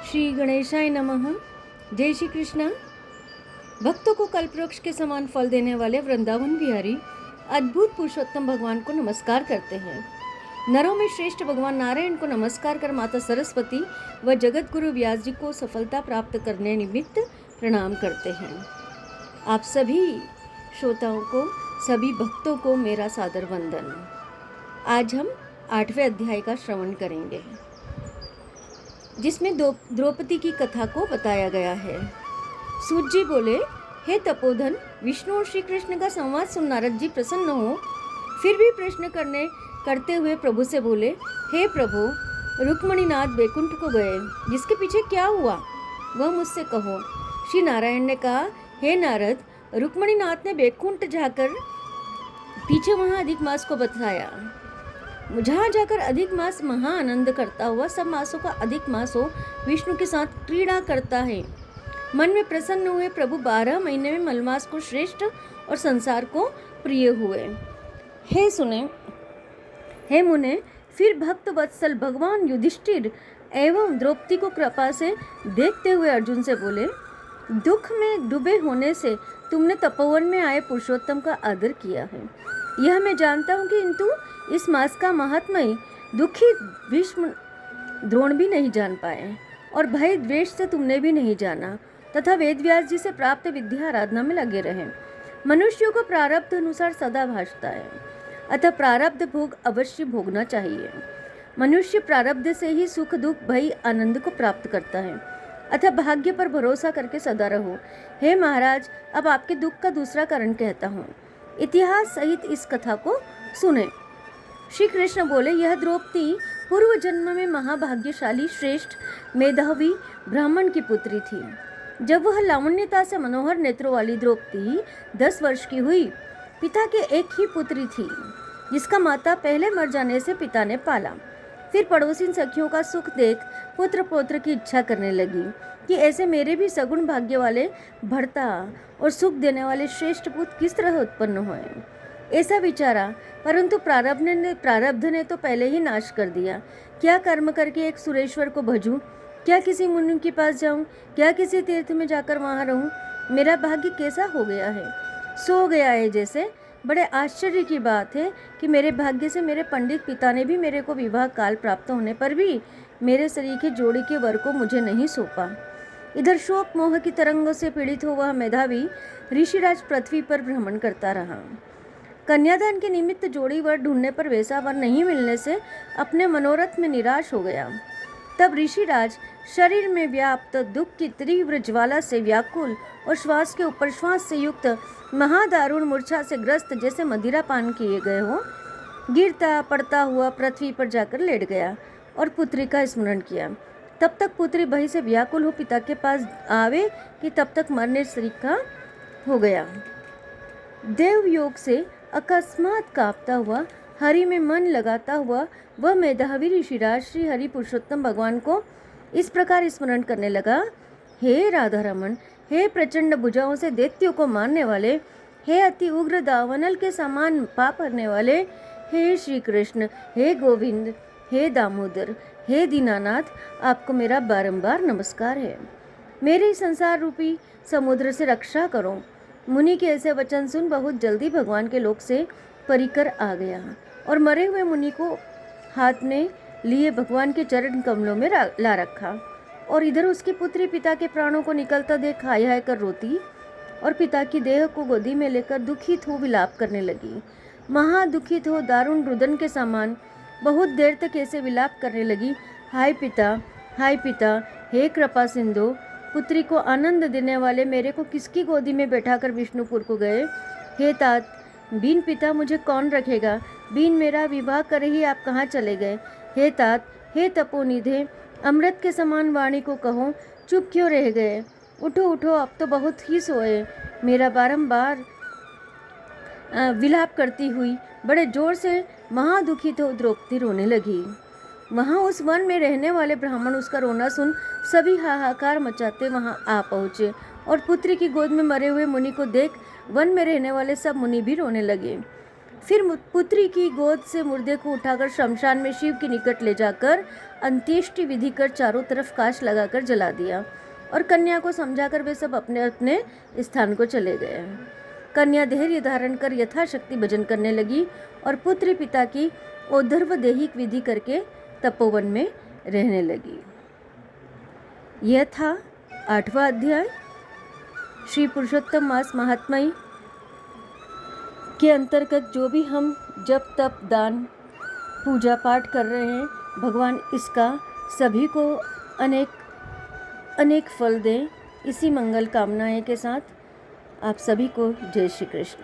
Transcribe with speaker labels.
Speaker 1: श्री गणेशाय नमः। जय श्री कृष्ण। भक्तों को कल्पवृक्ष के समान फल देने वाले वृंदावन बिहारी अद्भुत पुरुषोत्तम भगवान को नमस्कार करते हैं। नरों में श्रेष्ठ भगवान नारायण को नमस्कार कर माता सरस्वती व जगत गुरु व्यास जी को सफलता प्राप्त करने निमित्त प्रणाम करते हैं। आप सभी श्रोताओं को, सभी भक्तों को मेरा सादर वंदन। आज हम 8वें अध्याय का श्रवण करेंगे, जिसमें द्रौपदी की कथा को बताया गया है। सूत जी बोले, हे तपोधन, विष्णु और श्री कृष्ण का संवाद सुन नारद जी प्रसन्न हो, फिर भी प्रश्न करते हुए प्रभु से बोले, हे प्रभु, रुक्मणीनाथ बैकुंठ को गए, जिसके पीछे क्या हुआ वह मुझसे कहो। श्री नारायण ने कहा, हे नारद, रुक्मणीनाथ ने बैकुंठ जाकर पीछे वहाँ अधिक मास को बताया। जहाँ जाकर अधिक मास महा आनंद करता हुआ सब मासों का अधिक मास हो विष्णु के साथ क्रीड़ा करता है। मन में प्रसन्न हुए प्रभु 12 महीने में मलमास को श्रेष्ठ और संसार को प्रिय हुए। हे मुने, फिर भक्त वत्सल भगवान युधिष्ठिर एवं द्रौपदी को कृपा से देखते हुए अर्जुन से बोले, दुख में डूबे होने से तुमने तपोवन में आए पुरुषोत्तम का आदर किया है, यह मैं जानता हूँ, किंतु इस मास का महात्म्य दुखी भीष्म द्रोण भी नहीं जान पाए और भय द्वेष से तुमने भी नहीं जाना, तथा वेद व्यास जी से प्राप्त विद्या आराधना में लगे रहे। मनुष्यों को प्रारब्ध अनुसार सदा भासता है, अतः प्रारब्ध भोग अवश्य भोगना चाहिए। मनुष्य प्रारब्ध से ही सुख दुख भय आनंद को प्राप्त करता है, अतः भाग्य पर भरोसा करके सदा रहो। हे महाराज, अब आपके दुख का दूसरा कारण कहता हूँ, इतिहास सहित इस कथा को सुने। श्री कृष्ण बोले, यह द्रौपदी पूर्व जन्म में महाभाग्यशाली श्रेष्ठ मेधावी ब्राह्मण की पुत्री थी। जब वह लावण्यता से मनोहर नेत्रों वाली द्रौपदी 10 वर्ष की हुई, पिता के एक ही पुत्री थी, जिसका माता पहले मर जाने से पिता ने पाला। फिर पड़ोसी सखियों का सुख देख पुत्र पौत्र की इच्छा करने लगी कि ऐसे मेरे भी सगुण भाग्य वाले भर्ता और सुख देने वाले श्रेष्ठ पुत्र किस तरह उत्पन्न हुए। ऐसा विचारा, परंतु प्रारब्ध ने तो पहले ही नाश कर दिया। क्या कर्म करके एक सुरेश्वर को भजूं? क्या किसी मुनि के पास जाऊं? क्या किसी तीर्थ में जाकर वहां रहूं? मेरा भाग्य कैसा हो गया है, सो गया है जैसे। बड़े आश्चर्य की बात है कि मेरे भाग्य से मेरे पंडित पिता ने भी मेरे को विवाह काल प्राप्त होने पर भी मेरे शरीर के जोड़ी के वर को मुझे नहीं सौंपा। इधर शोक मोह की तरंगों से पीड़ित हो वह मेधावी ऋषिराज पृथ्वी पर भ्रमण करता रहा। कन्यादान के निमित्त जोड़ी वर ढूंढने पर वैसा वर नहीं मिलने से अपने मनोरथ में निराश हो गया। तब ऋषिराज शरीर में व्याप्त दुख की तीव्र ज्वाला से व्याकुल और श्वास के ऊपर श्वास से युक्त महादारुण मूर्छा से ग्रस्त, जैसे मदिरा पान किए गए हो, गिरता पड़ता हुआ पृथ्वी पर जाकर लेट गया और पुत्री का स्मरण किया। तब तक पुत्री भय से व्याकुल हो पिता के पास आवे कि तब तक मरने का हो गया। देव योग से अकस्मात कांपता हुआ, हरि में मन लगाता हुआ वह मेधावी ऋषिराज श्री हरि पुरुषोत्तम भगवान को इस प्रकार स्मरण करने लगा, हे राधा रमन, हे प्रचंड भुजाओं से दैत्यों को मारने वाले, हे अति उग्र दावानल के समान पाप करने वाले, हे श्री कृष्ण, हे गोविंद, हे दामोदर, हे दीनानाथ, आपको मेरा बारंबार नमस्कार है। मेरे संसार रूपी समुद्र से रक्षा करो। मुनि के ऐसे वचन सुन बहुत जल्दी भगवान के लोक से परिकर आ गया और मरे हुए मुनि को हाथ में लिए भगवान के चरण कमलों में ला रखा। और इधर उसकी पुत्री पिता के प्राणों को निकलता देख हाय हाय कर रोती और पिता की देह को गोदी में लेकर दुखित हो विलाप करने लगी। महादुखित हो दारुण रुदन के समान बहुत देर तक ऐसे विलाप करने लगी, हाय पिता, हे कृपा सिंधु, पुत्री को आनंद देने वाले मेरे को किसकी गोदी में बैठाकर विष्णुपुर को गए। हे तात, बिन पिता मुझे कौन रखेगा, बिन मेरा विवाह कर ही आप कहाँ चले गए। हे तात, हे तपोनिधे, अमृत के समान वाणी को कहो, चुप क्यों रह गए। उठो उठो, अब तो बहुत ही सोए। मेरा बारंबार विलाप करती हुई बड़े जोर से महादुखित हो द्रौपदी रोने लगी। वहाँ उस वन में रहने वाले ब्राह्मण उसका रोना सुन सभी हाहाकार मचाते वहाँ आ पहुँचे और पुत्री की गोद में मरे हुए मुनि को देख वन में रहने वाले सब मुनि भी रोने लगे। फिर पुत्री की गोद से मुर्दे को उठाकर शमशान में शिव के निकट ले जाकर अंत्येष्टि विधि कर चारों तरफ काश लगाकर जला दिया और कन्या को समझाकर वे सब अपने अपने स्थान को चले गए। कन्या धैर्य धारण कर यथाशक्ति भजन करने लगी और पुत्री पिता की और्ध्व दैहिक विधि करके तपोवन में रहने लगी। यह था 8वां अध्याय श्री पुरुषोत्तम मास महात्म्य के अंतर्गत। जो भी हम जप तप दान पूजा पाठ कर रहे हैं, भगवान इसका सभी को अनेक फल दें। इसी मंगल कामनाएं के साथ आप सभी को जय श्री कृष्ण।